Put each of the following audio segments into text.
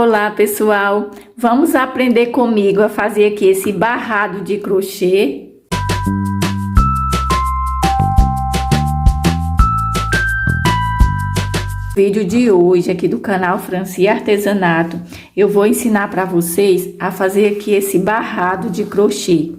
Olá pessoal, vamos aprender comigo a fazer aqui esse barrado de crochê. No vídeo de hoje aqui do canal Franci Artesanato, eu vou ensinar para vocês a fazer aqui esse barrado de crochê.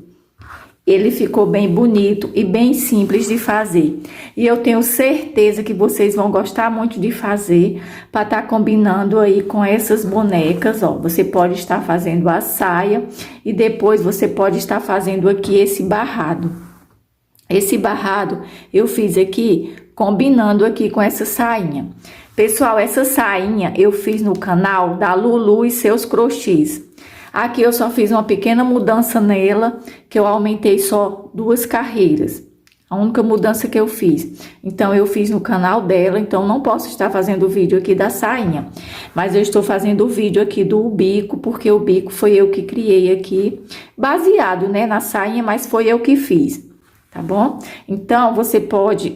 Ele ficou bem bonito e bem simples de fazer. E eu tenho certeza que vocês vão gostar muito de fazer para estar combinando aí com essas bonecas, ó. Você pode estar fazendo a saia e depois você pode estar fazendo aqui esse barrado. Esse barrado eu fiz aqui combinando aqui com essa sainha. Pessoal, essa sainha eu fiz no canal da Lulu e seus crochês. Aqui eu só fiz uma pequena mudança nela, que eu aumentei só 2 carreiras. A única mudança que eu fiz. Então, eu fiz no canal dela, então não posso estar fazendo o vídeo aqui da sainha. Mas eu estou fazendo o vídeo aqui do bico, porque o bico foi eu que criei aqui, baseado, né, na sainha, mas foi eu que fiz, tá bom? Então, você pode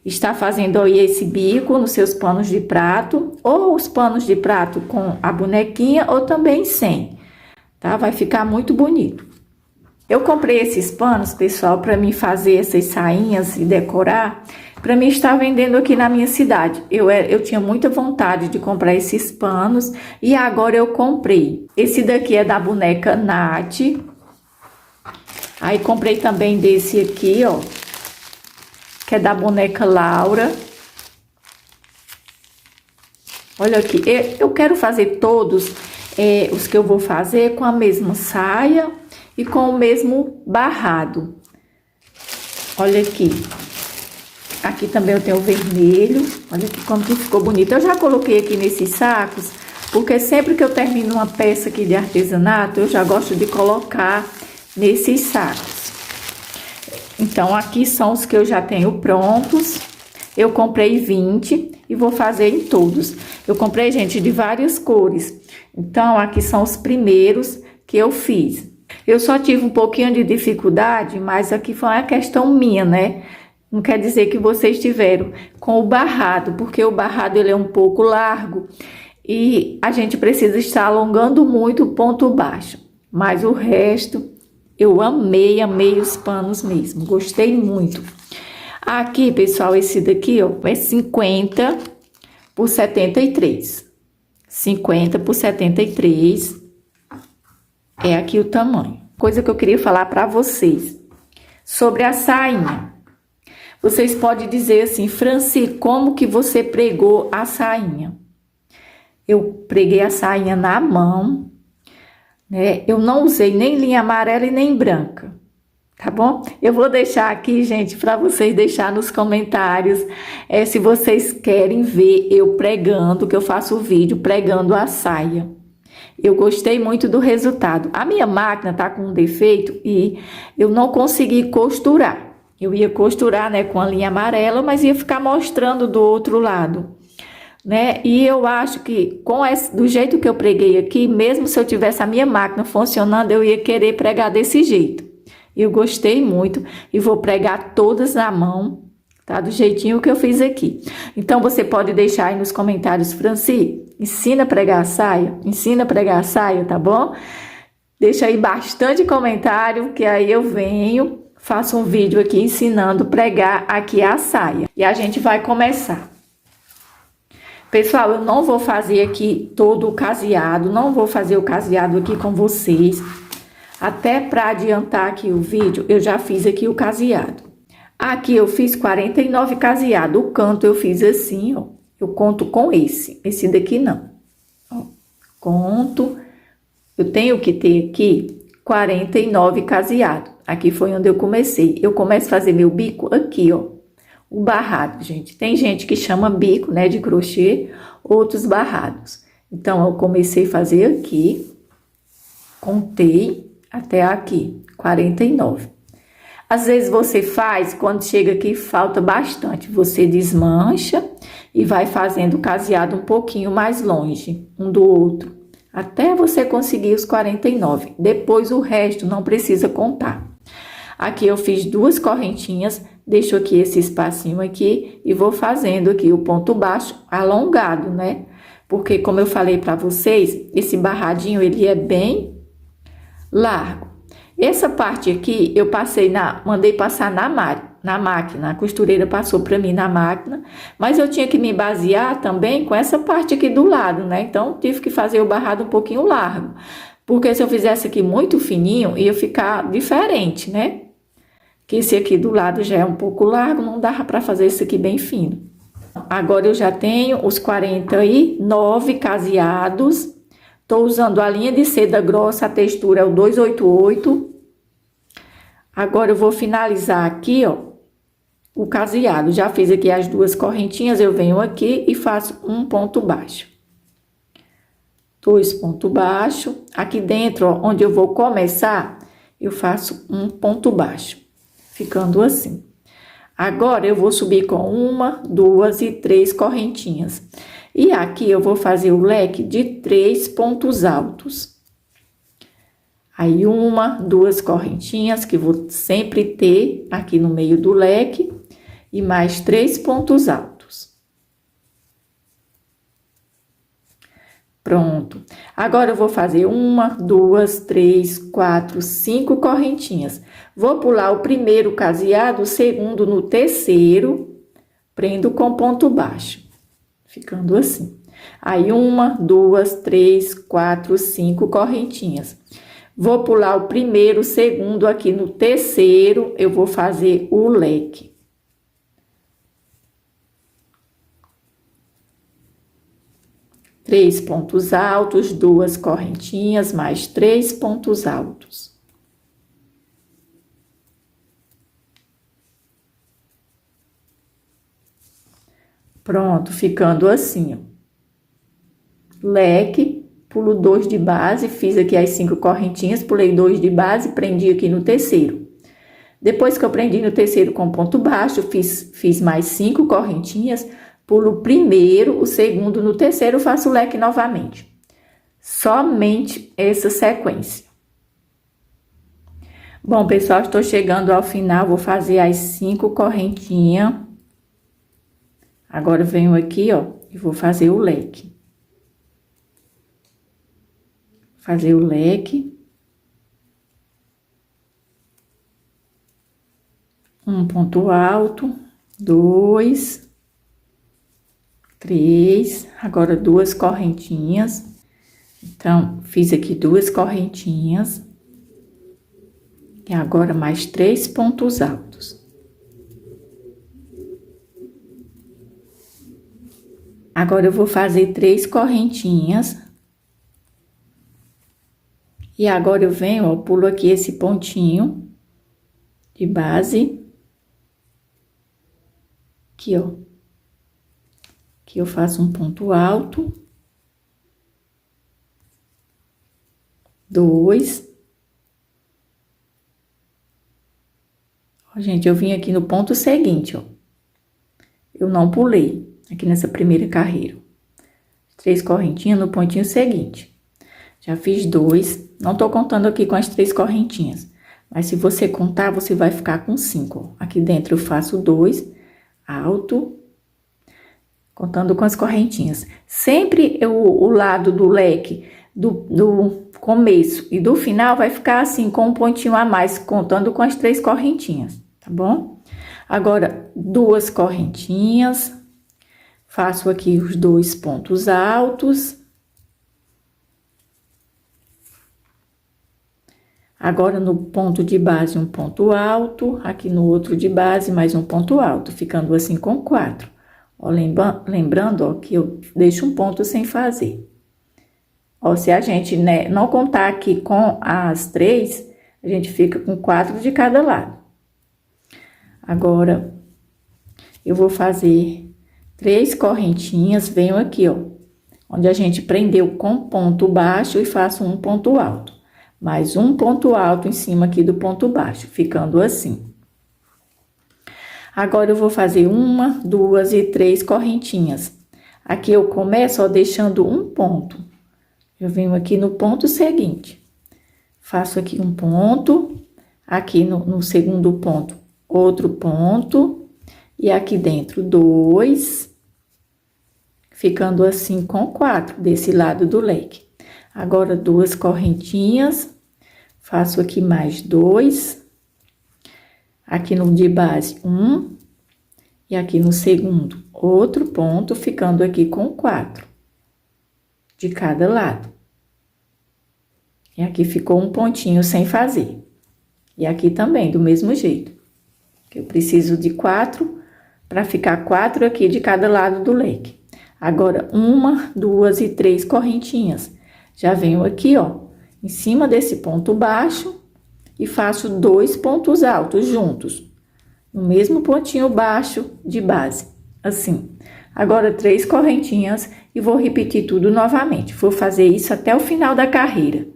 estar fazendo aí esse bico nos seus panos de prato, ou os panos de prato com a bonequinha, ou também sem. Tá? Vai ficar muito bonito. Eu comprei esses panos, pessoal, para mim fazer essas sainhas e decorar, para mim estar vendendo aqui na minha cidade. Eu tinha muita vontade de comprar esses panos e agora eu comprei. Esse daqui é da boneca Nath. Aí comprei também desse aqui, ó, que é da boneca Laura. Olha aqui, eu quero fazer todos os que eu vou fazer com a mesma saia e com o mesmo barrado. Olha aqui. Aqui também eu tenho o vermelho. Olha aqui como que ficou bonito. Eu já coloquei aqui nesses sacos, porque sempre que eu termino uma peça aqui de artesanato, eu já gosto de colocar nesses sacos. Então, aqui são os que eu já tenho prontos. Eu comprei 20 e vou fazer em todos. Eu comprei, gente, de várias cores. Então, aqui são os primeiros que eu fiz. Eu só tive um pouquinho de dificuldade, mas aqui foi uma questão minha, né? Não quer dizer que vocês tiveram com o barrado, porque o barrado ele é um pouco largo e a gente precisa estar alongando muito o ponto baixo. Mas o resto, eu amei os panos mesmo. Gostei muito. Aqui, pessoal, esse daqui, ó, é 50 por 73. 50 por 73 é aqui o tamanho. Coisa que eu queria falar para vocês sobre a sainha. Vocês podem dizer assim, Franci, como que você pregou a sainha? Eu preguei a sainha na mão, né? Eu não usei nem linha amarela e nem branca. Tá bom? Eu vou deixar aqui, gente, para vocês deixar nos comentários se vocês querem ver eu pregando, que eu faço o vídeo pregando a saia. Eu gostei muito do resultado. A minha máquina tá com um defeito e eu não consegui costurar. Eu ia costurar, né, com a linha amarela, mas ia ficar mostrando do outro lado, né? E eu acho que do jeito que eu preguei aqui, mesmo se eu tivesse a minha máquina funcionando, eu ia querer pregar desse jeito. Eu gostei muito e vou pregar todas na mão, tá? Do jeitinho que eu fiz aqui. Então, você pode deixar aí nos comentários, Franci, ensina a pregar a saia? Ensina a pregar a saia, tá bom? Deixa aí bastante comentário, que aí eu venho, faço um vídeo aqui ensinando a pregar aqui a saia. E a gente vai começar. Pessoal, eu não vou fazer aqui todo o caseado, não vou fazer o caseado aqui com vocês. Até para adiantar aqui o vídeo, eu já fiz aqui o caseado. Aqui eu fiz 49 caseado. O canto eu fiz assim, ó. Eu conto com esse daqui não. Ó, conto. Eu tenho que ter aqui 49 caseado. Aqui foi onde eu comecei. Eu começo a fazer meu bico aqui, ó. O barrado, gente. Tem gente que chama bico, né, de crochê, outros barrados. Então, eu comecei a fazer aqui. Contei até aqui, 49. Às vezes você faz, quando chega aqui falta bastante, você desmancha e vai fazendo o caseado um pouquinho mais longe, um do outro, até você conseguir os 49. Depois o resto não precisa contar. Aqui eu fiz 2 correntinhas, deixo aqui esse espacinho aqui e vou fazendo aqui o ponto baixo alongado, né? porque como eu falei para vocês, esse barradinho ele é bem largo. Essa parte aqui eu mandei passar na máquina, a costureira passou para mim na máquina, mas eu tinha que me basear também com essa parte aqui do lado, né? Então tive que fazer o barrado um pouquinho largo, porque se eu fizesse aqui muito fininho ia ficar diferente, né? Que esse aqui do lado já é um pouco largo, não dava para fazer esse aqui bem fino. Agora eu já tenho os 49 caseados. Tô usando a linha de seda grossa, a textura é o 288. Agora eu vou finalizar aqui, ó, o caseado. Já fiz aqui as duas correntinhas, eu venho aqui e faço um ponto baixo. 2 pontos baixos. Aqui dentro, ó, onde eu vou começar, eu faço um ponto baixo, ficando assim. Agora, eu vou subir com 1, 2 e 3 correntinhas. E aqui, eu vou fazer o leque de 3 pontos altos. Aí, 1, 2 correntinhas, que vou sempre ter aqui no meio do leque. E mais 3 pontos altos. Pronto. Agora, eu vou fazer 1, 2, 3, 4, 5 correntinhas. Vou pular o primeiro caseado, o segundo no terceiro, prendo com ponto baixo, ficando assim. Aí, 1, 2, 3, 4, 5 correntinhas. Vou pular o primeiro, o segundo aqui no terceiro, eu vou fazer o leque. Três pontos altos, 2 correntinhas, mais 3 pontos altos. Pronto, ficando assim, ó. Leque, pulo 2 de base, fiz aqui as 5 correntinhas, pulei 2 de base, prendi aqui no terceiro. Depois que eu prendi no terceiro com ponto baixo, fiz mais 5 correntinhas, pulo o primeiro, o segundo no terceiro, faço o leque novamente. Somente essa sequência. Bom, pessoal, estou chegando ao final, vou fazer as 5 correntinhas. Agora, eu venho aqui, ó, e vou fazer o leque. Fazer o leque. Um ponto alto, 2, 3, agora 2 correntinhas. Então, fiz aqui 2 correntinhas. E agora, mais 3 pontos altos. Agora, eu vou fazer 3 correntinhas. E agora, eu venho, ó, pulo aqui esse pontinho de base. Aqui, ó. Aqui eu faço um ponto alto. 2. Ó, gente, eu vim aqui no ponto seguinte, ó. Eu não pulei aqui nessa primeira carreira. 3 correntinhas no pontinho seguinte. Já fiz 2. Não tô contando aqui com as 3 correntinhas. Mas se você contar, você vai ficar com 5, ó. Aqui dentro eu faço 2, alto, contando com as correntinhas. Sempre o lado do leque, do começo e do final, vai ficar assim, com um pontinho a mais, contando com as 3 correntinhas, tá bom? Agora, 2 correntinhas, faço aqui os 2 pontos altos. Agora, no ponto de base, um ponto alto, aqui no outro de base, mais um ponto alto, ficando assim com 4. Ó, lembrando, ó, que eu deixo um ponto sem fazer. Ó, se a gente, né, não contar aqui com as 3, a gente fica com 4 de cada lado. Agora, eu vou fazer 3 correntinhas, venho aqui, ó, onde a gente prendeu com ponto baixo e faço um ponto alto. Mais um ponto alto em cima aqui do ponto baixo, ficando assim. Agora, eu vou fazer 1, 2 e 3 correntinhas. Aqui eu começo, ó, deixando um ponto. Eu venho aqui no ponto seguinte. Faço aqui um ponto, aqui no segundo ponto, outro ponto, e aqui dentro 2. ficando assim com 4 desse lado do leque. Agora, 2 correntinhas, faço aqui mais 2, aqui no de base 1, e aqui no segundo, outro ponto, ficando aqui com 4 de cada lado. E aqui ficou um pontinho sem fazer. E aqui também, do mesmo jeito. Que eu preciso de 4 para ficar 4 aqui de cada lado do leque. Agora, 1, 2 e 3 correntinhas. Já venho aqui, ó, em cima desse ponto baixo e faço 2 pontos altos juntos. No mesmo pontinho baixo de base, assim. Agora, 3 correntinhas e vou repetir tudo novamente. Vou fazer isso até o final da carreira.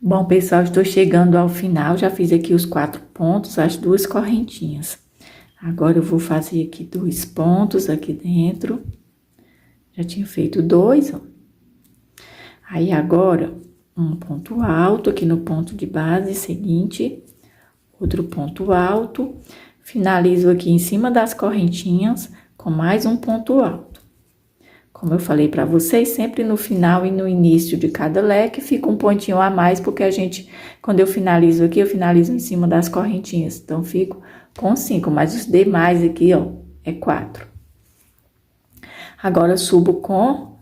Bom, pessoal, estou chegando ao final, já fiz aqui os 4 pontos, as 2 correntinhas. Agora, eu vou fazer aqui 2 pontos aqui dentro. Já tinha feito 2, ó. Aí, agora, um ponto alto aqui no ponto de base seguinte, outro ponto alto. Finalizo aqui em cima das correntinhas com mais um ponto alto. Como eu falei para vocês, sempre no final e no início de cada leque fica um pontinho a mais, porque a gente, quando eu finalizo aqui, eu finalizo em cima das correntinhas. Então, fico com 5, mas os demais aqui, ó, é 4. Agora, subo com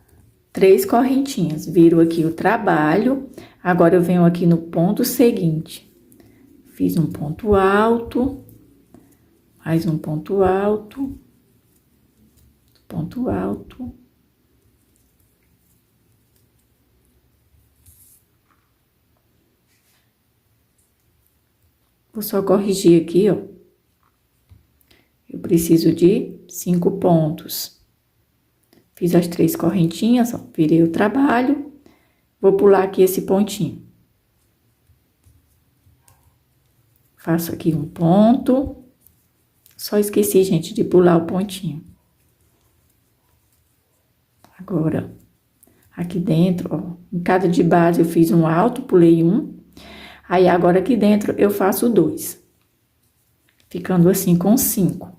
3 correntinhas, viro aqui o trabalho. Agora, eu venho aqui no ponto seguinte. Fiz um ponto alto, mais um ponto alto, ponto alto. Vou só corrigir aqui, ó. Eu preciso de 5 pontos. Fiz as 3 correntinhas, ó, virei o trabalho. Vou pular aqui esse pontinho. Faço aqui um ponto. Só esqueci, gente, de pular o pontinho. Agora, aqui dentro, ó, em cada de base eu fiz um alto, pulei um. Aí, agora aqui dentro eu faço 2. Ficando assim com 5.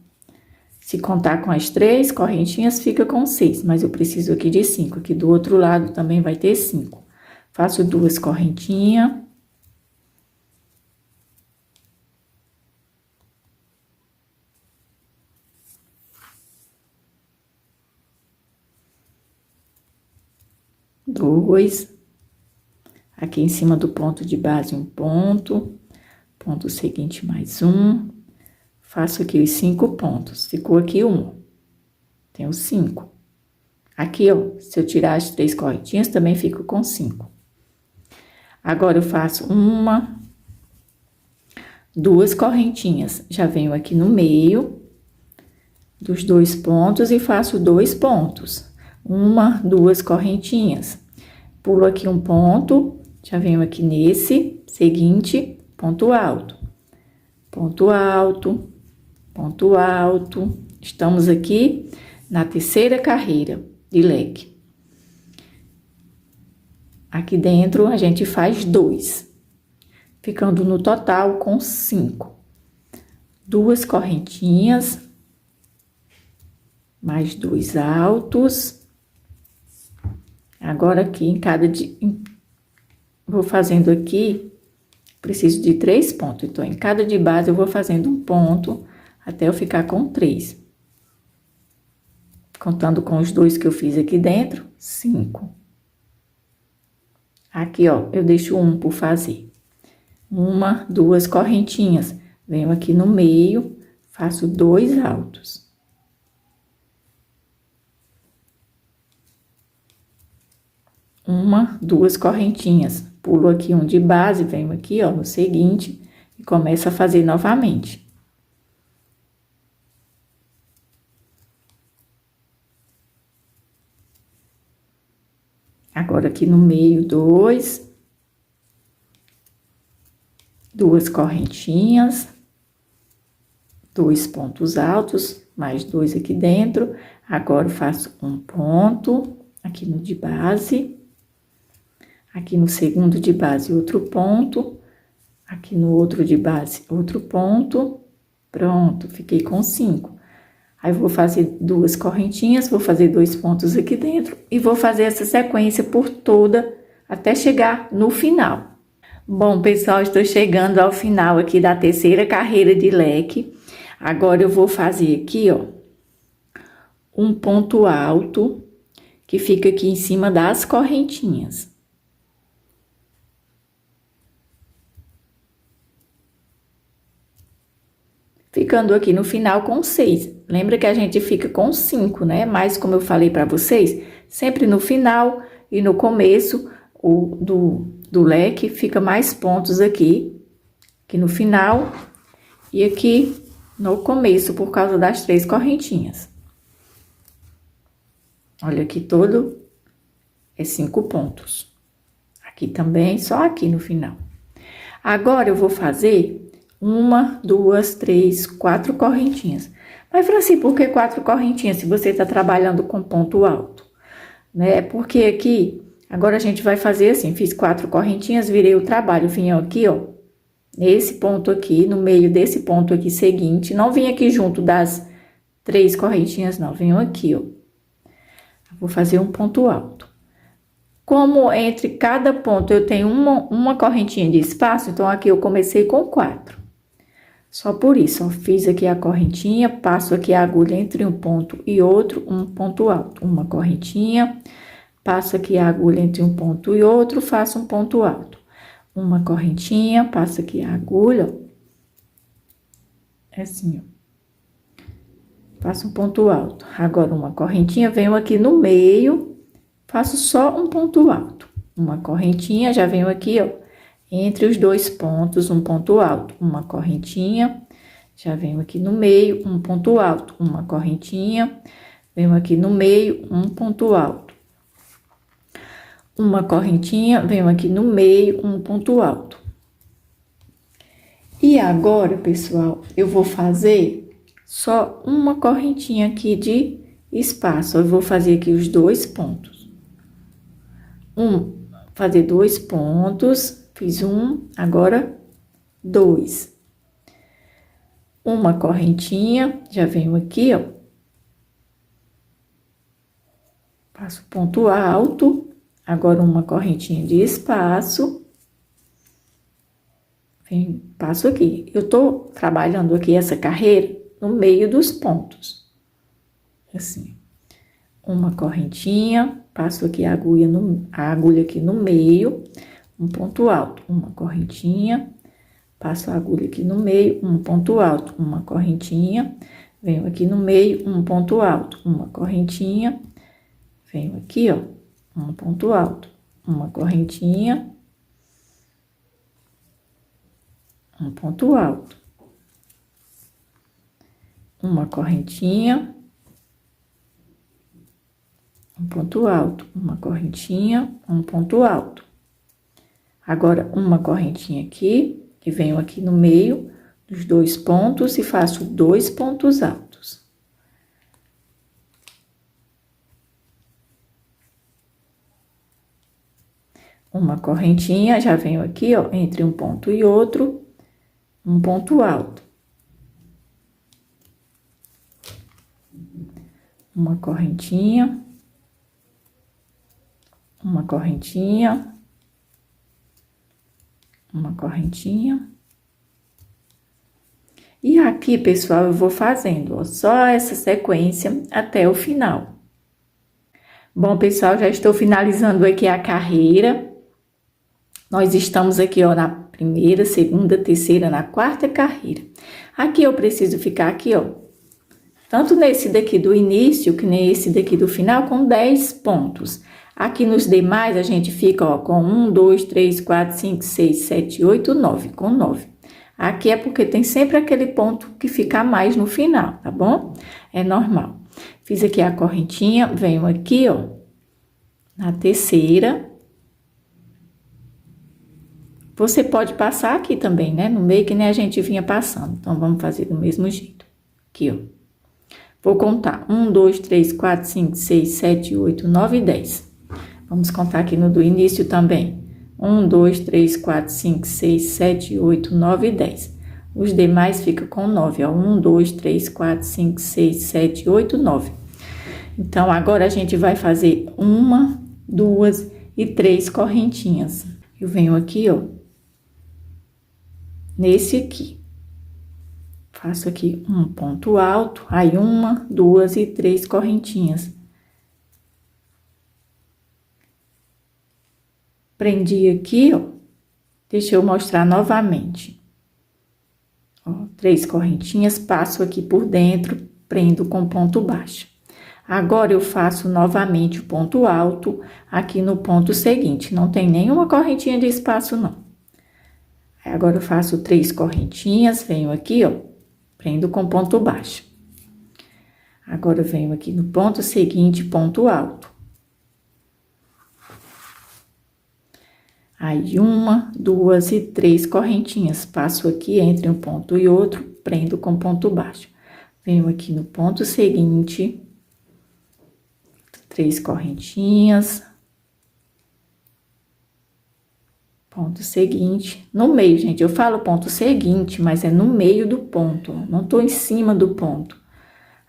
Se contar com as 3 correntinhas, fica com 6. Mas eu preciso aqui de 5. Aqui do outro lado também vai ter 5. Faço 2 correntinhas. Dois. Aqui em cima do ponto de base, um ponto. Ponto seguinte, mais um. Faço aqui os 5 pontos. Ficou aqui um. Tenho 5. Aqui, ó, se eu tirar as 3 correntinhas, também fico com 5. Agora, eu faço 1, 2 correntinhas. Já venho aqui no meio dos 2 pontos e faço 2 pontos. 1, 2 correntinhas. Pulo aqui um ponto. Já venho aqui nesse seguinte, ponto alto. Ponto alto, ponto alto. Estamos aqui na 3ª carreira de leque. Aqui dentro, a gente faz 2. Ficando no total com 5. 2 correntinhas. Mais 2 altos. Agora, aqui em cada... Vou fazendo aqui, preciso de 3 pontos. Então, em cada de base, eu vou fazendo um ponto até eu ficar com 3. Contando com os 2 que eu fiz aqui dentro, 5. Aqui, ó, eu deixo 1 por fazer. 1, 2 correntinhas. Venho aqui no meio, faço 2 altos. 1, 2 correntinhas. Pulo aqui um de base, venho aqui, ó, no seguinte, e começo a fazer novamente. Agora, aqui no meio, 2. 2 correntinhas. 2 pontos altos, mais 2 aqui dentro. Agora, eu faço um ponto aqui no de base. Aqui no segundo de base, outro ponto. Aqui no outro de base, outro ponto. Pronto, fiquei com 5. Aí, vou fazer 2 correntinhas, vou fazer 2 pontos aqui dentro e vou fazer essa sequência por toda até chegar no final. Bom, pessoal, estou chegando ao final aqui da terceira carreira de leque. Agora, eu vou fazer aqui, ó, um ponto alto que fica aqui em cima das correntinhas. Ficando aqui no final com 6. Lembra que a gente fica com 5, né? Mas, como eu falei para vocês, sempre no final e no começo do leque, fica mais pontos aqui no final e aqui no começo, por causa das 3 correntinhas. Olha, aqui todo é 5 pontos. Aqui também, só aqui no final. Agora, eu vou fazer 1, 2, 3, 4 correntinhas. Mas, Franci, por que 4 correntinhas se você tá trabalhando com ponto alto? Né? Porque aqui, agora a gente vai fazer assim, fiz 4 correntinhas, virei o trabalho, vim aqui, ó, nesse ponto aqui, no meio desse ponto aqui seguinte, não vim aqui junto das 3 correntinhas, não, venho aqui, ó. Vou fazer um ponto alto. Como entre cada ponto eu tenho uma correntinha de espaço, então aqui eu comecei com 4. Só por isso, ó, fiz aqui a correntinha, passo aqui a agulha entre um ponto e outro, um ponto alto. Uma correntinha, passo aqui a agulha entre um ponto e outro, faço um ponto alto. Uma correntinha, passo aqui a agulha, ó, assim, ó. Faço um ponto alto. Agora, uma correntinha, venho aqui no meio, faço só um ponto alto. Uma correntinha, já venho aqui, ó, entre os 2 pontos, um ponto alto. Uma correntinha, já venho aqui no meio, um ponto alto. Uma correntinha, venho aqui no meio, um ponto alto. Uma correntinha, venho aqui no meio, um ponto alto. E agora, pessoal, eu vou fazer só uma correntinha aqui de espaço. Eu vou fazer aqui os 2 pontos. Fazer 2 pontos, fiz 1, agora 2. Uma correntinha, já venho aqui, ó. Faço ponto alto, agora uma correntinha de espaço. Passo aqui. Eu tô trabalhando aqui essa carreira no meio dos pontos. Assim. Uma correntinha, passo aqui a agulha aqui no meio, um ponto alto, uma correntinha, passo a agulha aqui no meio, um ponto alto, uma correntinha, venho aqui no meio, um ponto alto, uma correntinha, venho aqui, ó, um ponto alto, uma correntinha, um ponto alto, uma correntinha, um ponto alto, uma correntinha, um ponto alto. Agora, uma correntinha aqui, que venho aqui no meio dos 2 pontos e faço 2 pontos altos. Uma correntinha, já venho aqui, ó, entre um ponto e outro, um ponto alto. Uma correntinha, uma correntinha, uma correntinha. E aqui, pessoal, eu vou fazendo, ó, só essa sequência até o final. Bom, pessoal, já estou finalizando aqui a carreira. Nós estamos aqui, ó, na primeira, segunda, terceira, na quarta carreira. Aqui eu preciso ficar aqui, ó, tanto nesse daqui do início, que nesse daqui do final, com 10 pontos. Aqui nos demais, a gente fica, ó, com 1, 2, 3, 4, 5, 6, 7, 8, 9, com 9. Aqui é porque tem sempre aquele ponto que fica a mais no final, tá bom? É normal. Fiz aqui a correntinha, venho aqui, ó, na terceira. Você pode passar aqui também, né? No meio, que nem a gente vinha passando. Então, vamos fazer do mesmo jeito. Aqui, ó. Vou contar 1, 2, 3, 4, 5, 6, 7, 8, 9 e 10. Vamos contar aqui no do início também. 1, 2, 3, 4, 5, 6, 7, 8, 9 e 10. Os demais fica com 9, ó. 1, 2, 3, 4, 5, 6, 7, 8, 9. Então, agora a gente vai fazer 1, 2 e 3 correntinhas. Eu venho aqui, ó, nesse aqui. Faço aqui um ponto alto, aí 1, 2 e 3 correntinhas. Prendi aqui, ó. Deixa eu mostrar novamente. Ó, 3 correntinhas, passo aqui por dentro, prendo com ponto baixo. Agora, eu faço novamente o ponto alto aqui no ponto seguinte. Não tem nenhuma correntinha de espaço, não. Agora, eu faço 3 correntinhas, venho aqui, ó, prendo com ponto baixo. Agora, eu venho aqui no ponto seguinte, ponto alto. Aí, 1, 2 e 3 correntinhas. Passo aqui entre um ponto e outro, prendo com ponto baixo. Venho aqui no ponto seguinte, 3 correntinhas. Ponto seguinte. No meio, gente, eu falo ponto seguinte, mas é no meio do ponto, não tô em cima do ponto.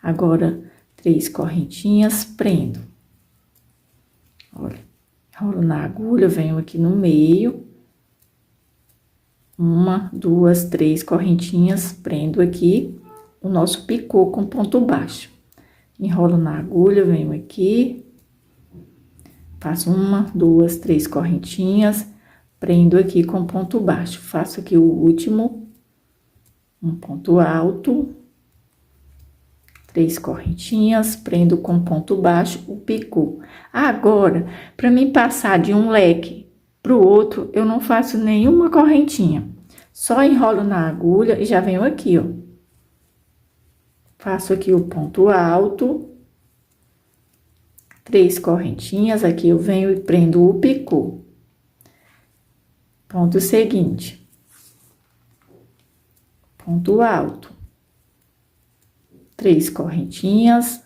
Agora, 3 correntinhas, prendo. Olha, rolo na agulha, venho aqui no meio. 1, 2, 3 correntinhas, prendo aqui o nosso picô com ponto baixo. Enrolo na agulha, venho aqui. Faço 1, 2, 3 correntinhas, prendo aqui com ponto baixo. Faço aqui o último, um ponto alto, 3 correntinhas, prendo com ponto baixo o picô. Agora, para mim passar de um leque pro outro, eu não faço nenhuma correntinha. Só enrolo na agulha e já venho aqui, ó. Faço aqui o ponto alto, 3 correntinhas, aqui eu venho e prendo o picô. Ponto seguinte. Ponto alto. 3 correntinhas,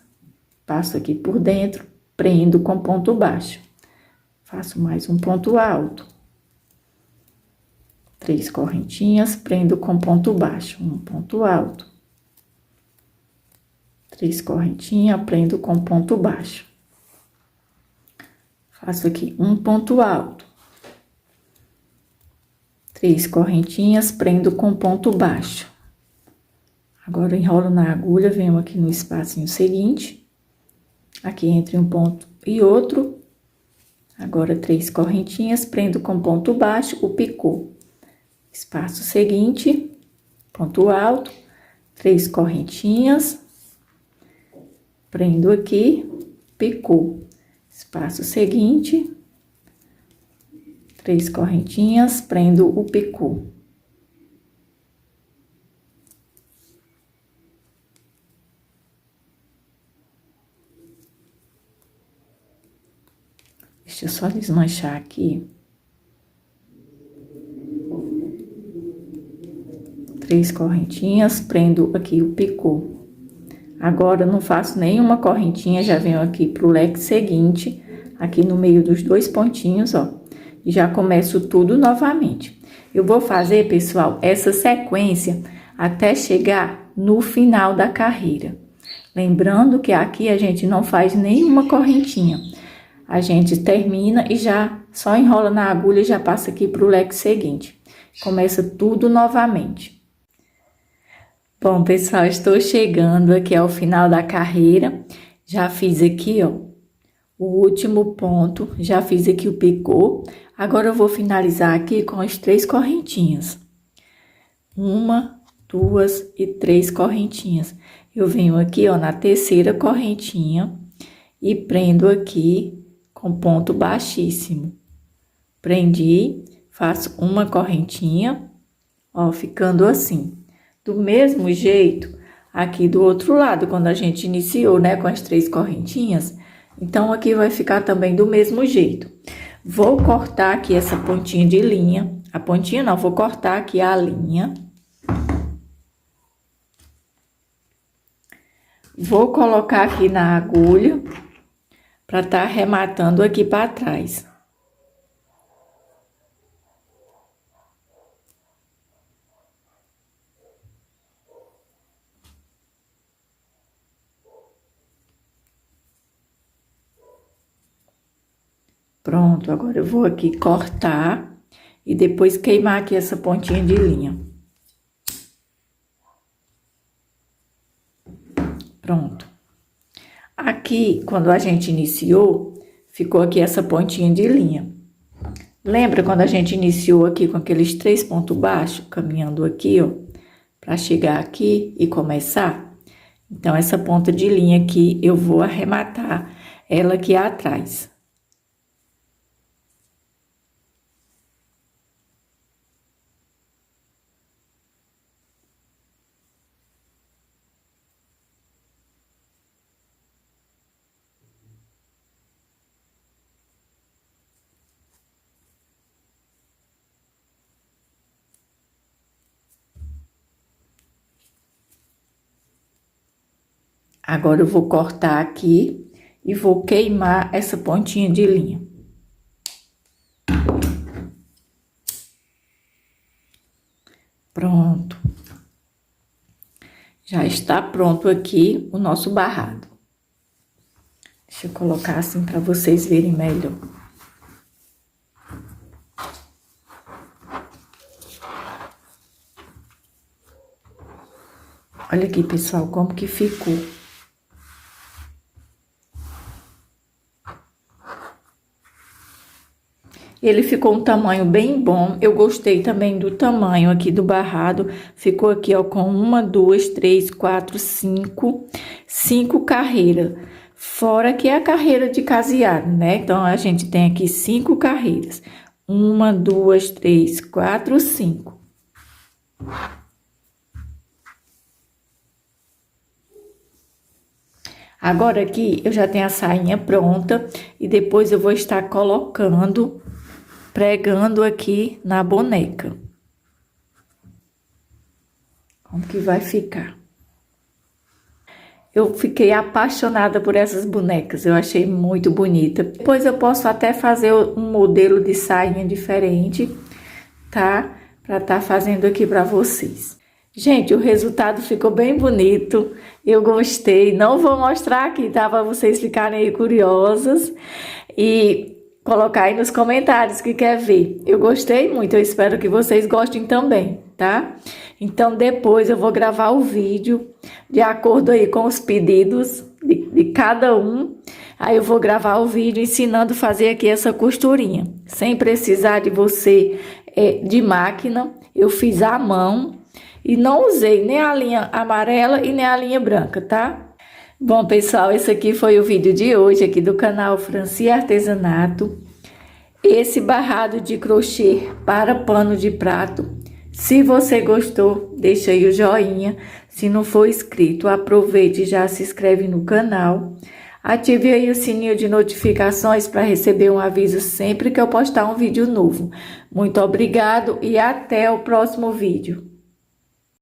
passo aqui por dentro, prendo com ponto baixo. Faço mais um ponto alto. 3 correntinhas, prendo com ponto baixo, um ponto alto. 3 correntinhas, prendo com ponto baixo. Faço aqui um ponto alto. 3 correntinhas, prendo com ponto baixo. Agora, enrolo na agulha, venho aqui no espacinho seguinte. Aqui entre um ponto e outro. Agora, 3 correntinhas, prendo com ponto baixo o picô. Espaço seguinte, ponto alto, 3 correntinhas, prendo aqui, picô. Espaço seguinte, 3 correntinhas, prendo o picô. Deixa eu só desmanchar aqui. 3 correntinhas, prendo aqui o picô. Agora, eu não faço nenhuma correntinha, já venho aqui pro leque seguinte, aqui no meio dos 2 pontinhos, ó. E já começo tudo novamente. Eu vou fazer, pessoal, essa sequência até chegar no final da carreira. Lembrando que aqui a gente não faz nenhuma correntinha. A gente termina e já só enrola na agulha e já passa aqui pro leque seguinte. Começa tudo novamente. Bom, pessoal, estou chegando aqui ao final da carreira. Já fiz aqui, ó, o último ponto, já fiz aqui o picô. Agora, eu vou finalizar aqui com as 3 correntinhas. 1, 2 e 3 correntinhas. Eu venho aqui, ó, na terceira correntinha e prendo aqui com ponto baixíssimo. Prendi, faço uma correntinha, ó, ficando assim. Do mesmo jeito, aqui do outro lado, quando a gente iniciou, né, com as 3 correntinhas, então, aqui vai ficar também do mesmo jeito. Vou cortar aqui essa pontinha de linha, a pontinha não, vou cortar aqui a linha. Vou colocar aqui na agulha, pra tá arrematando aqui pra trás. Pronto, agora eu vou aqui cortar e depois queimar aqui essa pontinha de linha. Pronto. Aqui, quando a gente iniciou, ficou aqui essa pontinha de linha. Lembra quando a gente iniciou aqui com aqueles 3 pontos baixos, caminhando aqui, ó, para chegar aqui e começar? Então, essa ponta de linha aqui, eu vou arrematar ela aqui atrás. Agora, eu vou cortar aqui e vou queimar essa pontinha de linha. Pronto. Já está pronto aqui o nosso barrado. Deixa eu colocar assim para vocês verem melhor. Olha aqui, pessoal, como que ficou. Ele ficou um tamanho bem bom. Eu gostei também do tamanho aqui do barrado. Ficou aqui, ó, com 1, 2, 3, 4, 5. 5 carreiras. Fora que é a carreira de caseado, né? Então, a gente tem aqui 5 carreiras. 1, 2, 3, 4, 5. Agora aqui, eu já tenho a sainha pronta. E depois eu vou estar colocando, pregando aqui na boneca. Como que vai ficar? Eu fiquei apaixonada por essas bonecas, eu achei muito bonita. Depois eu posso até fazer um modelo de sainha diferente, tá? Pra tá fazendo aqui pra vocês. Gente, o resultado ficou bem bonito, eu gostei. Não vou mostrar aqui, tá? Pra vocês ficarem aí curiosas e colocar aí nos comentários que quer ver. Eu gostei muito, eu espero que vocês gostem também, tá? Então, depois eu vou gravar o vídeo de acordo aí com os pedidos de cada um. Aí eu vou gravar o vídeo ensinando a fazer aqui essa costurinha. Sem precisar de você de máquina, eu fiz à mão e não usei nem a linha amarela e nem a linha branca, tá? Bom, pessoal, esse aqui foi o vídeo de hoje aqui do canal Franci Artesanato. Esse barrado de crochê para pano de prato. Se você gostou, deixa aí o joinha. Se não for inscrito, aproveite e já se inscreve no canal. Ative aí o sininho de notificações para receber um aviso sempre que eu postar um vídeo novo. Muito obrigado e até o próximo vídeo.